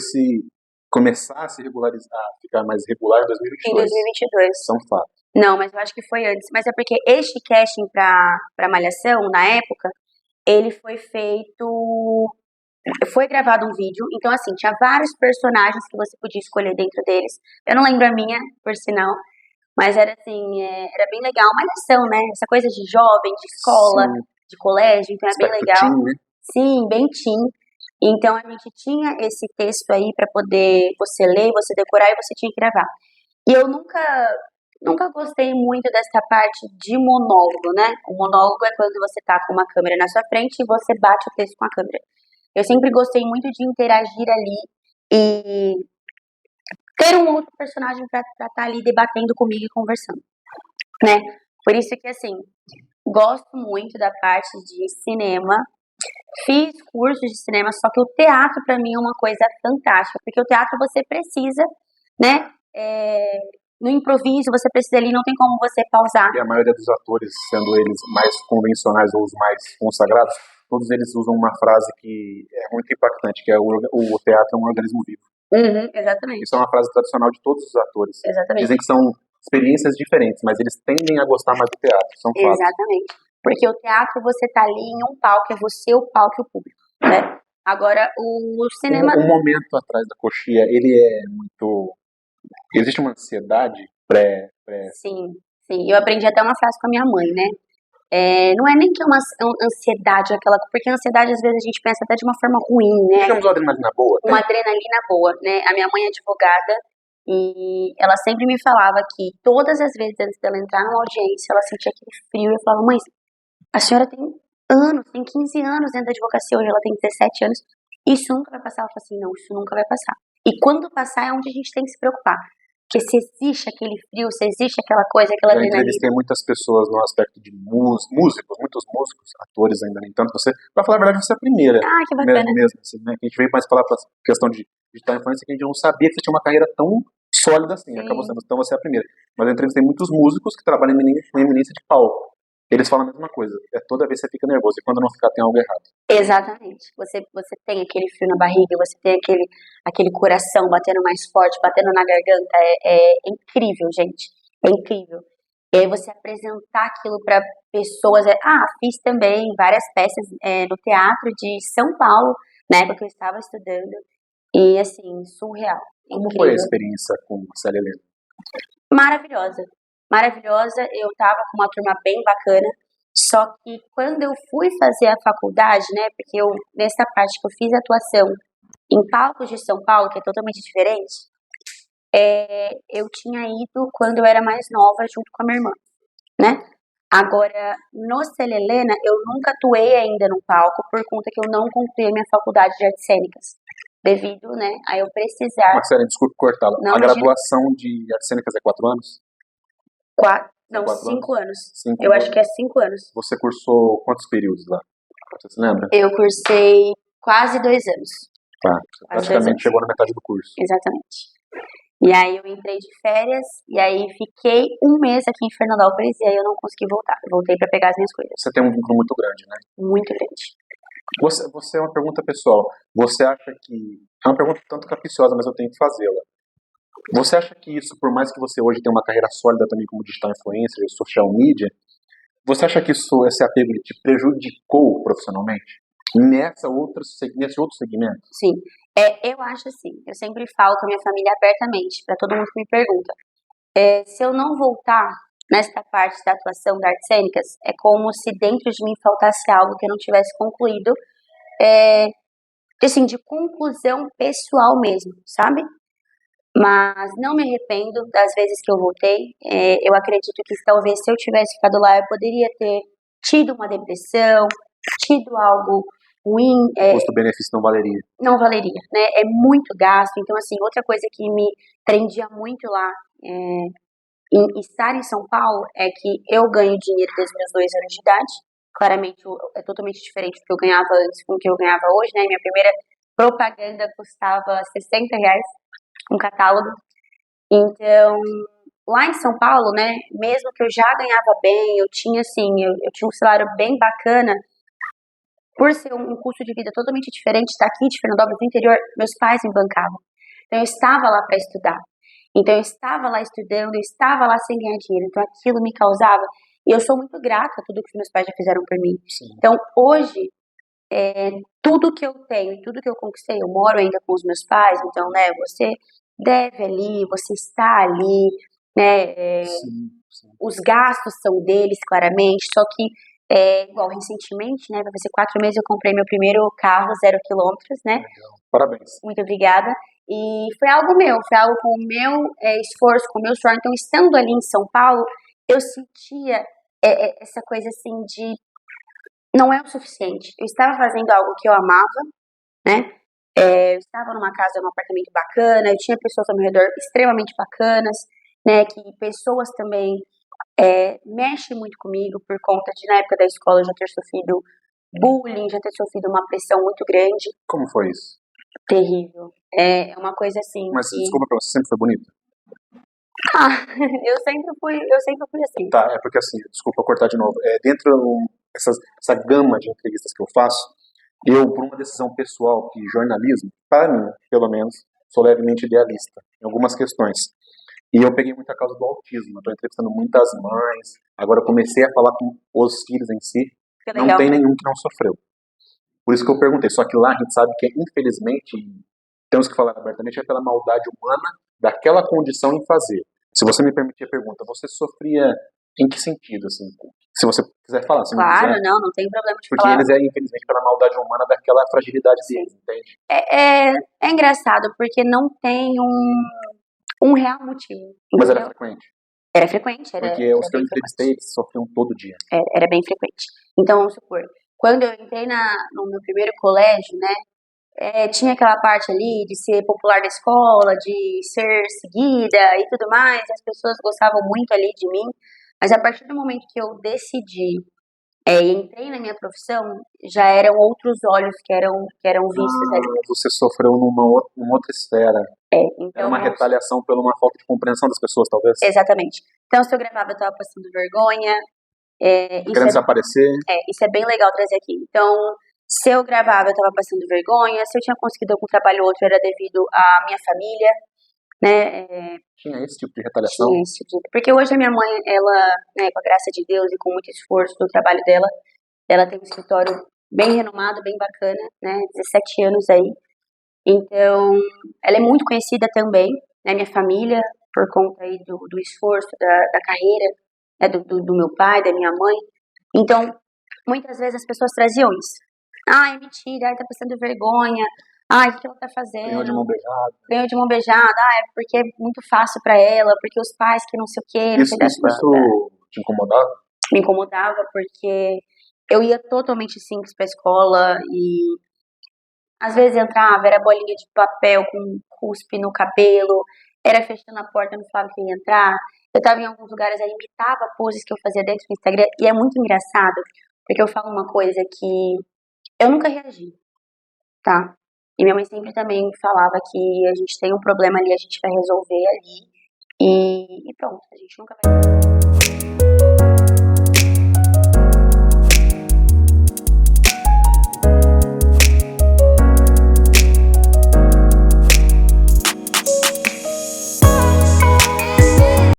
se começar a se regularizar, ficar mais regular em Em 2022. 2022. São fatos. Não, mas eu acho que foi antes. Mas é porque este casting pra Malhação, na época, ele foi feito. Foi gravado um vídeo, então assim, tinha vários personagens que você podia escolher dentro deles. Eu não lembro a minha, por sinal, mas era assim, era bem legal. Malhação, né? Essa coisa de jovem, de escola, Sim. de colégio, então é bem Aspecto legal. teen, né? Sim, bem teen. Então a gente tinha esse texto aí pra poder você ler, você decorar e você tinha que gravar. E eu nunca gostei muito dessa parte de monólogo, né? O monólogo é quando você tá com uma câmera na sua frente e você bate o texto com a câmera. Eu sempre gostei muito de interagir ali e ter um outro personagem pra estar ali debatendo comigo e conversando, né? Por isso que, assim, gosto muito da parte de cinema. Fiz cursos de cinema, só que o teatro pra mim é uma coisa fantástica, porque o teatro você precisa, né? No improviso, você precisa ali, não tem como você pausar. E a maioria dos atores, sendo eles mais convencionais ou os mais consagrados, todos eles usam uma frase que é muito impactante, que é o teatro é um organismo vivo. Uhum, exatamente. Isso é uma frase tradicional de todos os atores. Exatamente. Dizem que são experiências diferentes, mas eles tendem a gostar mais do teatro, são fatos. Exatamente. Porque o teatro, você tá ali em um palco, é você o palco e o público, né? Agora, o cinema... Um momento atrás da coxia, ele é muito... Existe uma ansiedade pré... Sim. Eu aprendi até uma frase com a minha mãe, né? Não é nem que é uma ansiedade, porque a ansiedade às vezes a gente pensa até de uma forma ruim, né? Digamos uma adrenalina boa. Uma adrenalina boa, né? A minha mãe é advogada e ela sempre me falava que todas as vezes antes dela entrar numa audiência, ela sentia aquele frio e eu falava, mãe, a senhora tem anos, tem 15 anos dentro da advocacia, hoje ela tem 17 anos, isso nunca vai passar. Ela falou assim, não, isso nunca vai passar. E quando passar é onde a gente tem que se preocupar. Porque se existe aquele frio, se existe aquela coisa, aquela adrenalina. Eu entrevistei muitas pessoas no aspecto de músicos, muitos músicos, atores ainda nem tanto. Você, pra falar a verdade, você é a primeira. Ah, que bacana. Mesmo assim, né? Que a gente veio mais falar pra questão de digital influência, que a gente não sabia que você tinha uma carreira tão sólida assim. Sim. Acabou sendo, então você é a primeira. Mas eu entrevistei muitos músicos que trabalham em eminência de palco. Eles falam a mesma coisa. Toda vez você fica nervoso. E quando não ficar, tem algo errado. Exatamente. Você tem aquele frio na barriga, você tem aquele coração batendo mais forte, batendo na garganta. É incrível, gente. É incrível. E aí você apresentar aquilo para pessoas. Fiz também várias peças no Teatro de São Paulo, na época que eu estava estudando. E, assim, surreal. Como incrível. foi a experiência com a Célia Helena? Maravilhosa. Maravilhosa. Eu tava com uma turma bem bacana. Só que quando eu fui fazer a faculdade, né, porque nessa parte que eu fiz atuação em palcos de São Paulo, que é totalmente diferente, eu tinha ido quando eu era mais nova, junto com a minha irmã, né? Agora, no Célia Helena, eu nunca atuei ainda no palco, por conta que eu não concluí a minha faculdade de artes cênicas, devido, né, a eu precisar... Marcela, desculpe cortá-la. Não, a imagina. graduação de artes cênicas é 4 anos? 5 anos. 5 eu acho que é 5 anos. Você cursou quantos períodos lá? Você se lembra? Eu cursei quase 2 anos. Tá. Você praticamente chegou na metade do curso. Exatamente. E aí eu entrei de férias, e aí fiquei um mês aqui em Fernandópolis, e aí eu não consegui voltar. Eu voltei pra pegar as minhas coisas. Você tem um vínculo muito grande, né? Muito grande. Você é uma pergunta pessoal. Você acha que... É uma pergunta tanto capciosa, mas eu tenho que fazê-la. Você acha que isso, por mais que você hoje tenha uma carreira sólida também como digital influencer, social media, você acha que esse apego te prejudicou profissionalmente? Nesse outro segmento? Sim. Eu acho assim, eu sempre falo com a minha família abertamente, para todo mundo que me pergunta. Se eu não voltar nesta parte da atuação das artes cênicas, é como se dentro de mim faltasse algo que eu não tivesse concluído, assim, de conclusão pessoal mesmo, sabe? Mas não me arrependo das vezes que eu voltei. Eu acredito que talvez se eu tivesse ficado lá, eu poderia ter tido uma depressão, tido algo ruim. O custo-benefício não valeria. Não valeria, né? É muito gasto. Então, assim, outra coisa que me prendia muito lá em estar em São Paulo é que eu ganho dinheiro desde meus 2 anos de idade. Claramente é totalmente diferente do que eu ganhava antes com o que eu ganhava hoje, né? Minha primeira propaganda custava R$60 um catálogo. Então, lá em São Paulo, né, mesmo que eu já ganhava bem, eu tinha assim, eu tinha um salário bem bacana, por ser um custo de vida totalmente diferente daqui de Fernandópolis, do interior, meus pais me bancavam. Então eu estava lá para estudar. Então eu estava lá estudando, eu estava lá sem ganhar dinheiro. Então aquilo me causava. E eu sou muito grata a tudo que meus pais já fizeram por mim. Sim. Então hoje, tudo que eu tenho, tudo que eu conquistei, eu moro ainda com os meus pais. Então, né, você deve ali, você está ali, né? Sim. Os gastos são deles, claramente. Só que, igual recentemente, né, vai fazer 4 meses, eu comprei meu primeiro carro 0 quilômetros, né? Legal. Parabéns. Muito obrigada. E foi algo meu, foi algo com o meu esforço, com o meu suor. Então, estando ali em São Paulo, eu sentia essa coisa assim de não é o suficiente. Eu estava fazendo algo que eu amava, né? Eu estava numa casa, num apartamento bacana, eu tinha pessoas ao meu redor extremamente bacanas, né? Que pessoas também mexem muito comigo por conta de, na época da escola, eu já ter sofrido bullying, já ter sofrido uma pressão muito grande. Como foi isso? Terrível. É uma coisa assim. Mas que... desculpa, você sempre foi bonita? Eu sempre fui assim. Tá, é porque assim, desculpa cortar de novo. Dentro essa gama de entrevistas que eu faço, eu, por uma decisão pessoal, que jornalismo, para mim, pelo menos, sou levemente idealista em algumas questões. E eu peguei muita causa do autismo. Estou entrevistando muitas mães. Agora eu comecei a falar com os filhos em si. Não tem nenhum que não sofreu. Por isso que eu perguntei. Só que lá a gente sabe que, infelizmente, temos que falar abertamente, é pela maldade humana daquela condição em fazer. Se você me permitir a pergunta, você sofria em que sentido, assim? Se você quiser falar, se claro, não quiser. Não tem problema de porque falar. Porque eles infelizmente, pela maldade humana daquela fragilidade deles, entende? É engraçado, porque não tem um real motivo. Mas era frequente? Era frequente. Porque os que eu entrevistei, eles sofriam todo dia. Era bem frequente. Então, vamos supor, quando eu entrei no meu primeiro colégio, né, tinha aquela parte ali de ser popular da escola, de ser seguida e tudo mais, as pessoas gostavam muito ali de mim, mas a partir do momento que eu decidi entrei na minha profissão, já eram outros olhos que eram vistos ali. Você sofreu numa outra esfera. Então, era uma retaliação pela uma falta de compreensão das pessoas, talvez? Exatamente. Então, se eu gravava, eu estava passando vergonha. Querendo desaparecer? Isso é bem legal trazer aqui. Então, se eu gravava, eu estava passando vergonha. Se eu tinha conseguido algum trabalho ou outro, era devido à minha família, né? Tinha esse tipo de retaliação? Tinha esse tipo de... Porque hoje a minha mãe, ela, né, com a graça de Deus e com muito esforço do trabalho dela, ela tem um escritório bem renomado, bem bacana, né? 17 anos aí. Então, ela é muito conhecida também, né? Minha família, por conta aí do esforço, da carreira, né, do meu pai, da minha mãe. Então, muitas vezes as pessoas traziam isso. É mentira, tá passando vergonha. O que ela tá fazendo? Ganhou de mão beijada. Ganhou de mão beijada. É porque é muito fácil pra ela, porque os pais que não sei o quê. Isso te incomodava? Me incomodava porque eu ia totalmente simples pra escola e às vezes entrava, era bolinha de papel com cuspe no cabelo, era fechando a porta, não falava que ia entrar. Eu tava em alguns lugares aí, imitava poses que eu fazia dentro do Instagram, e é muito engraçado, porque eu falo uma coisa que eu nunca reagi, tá? E minha mãe sempre também falava que a gente tem um problema ali, a gente vai resolver ali, e pronto, a gente nunca vai...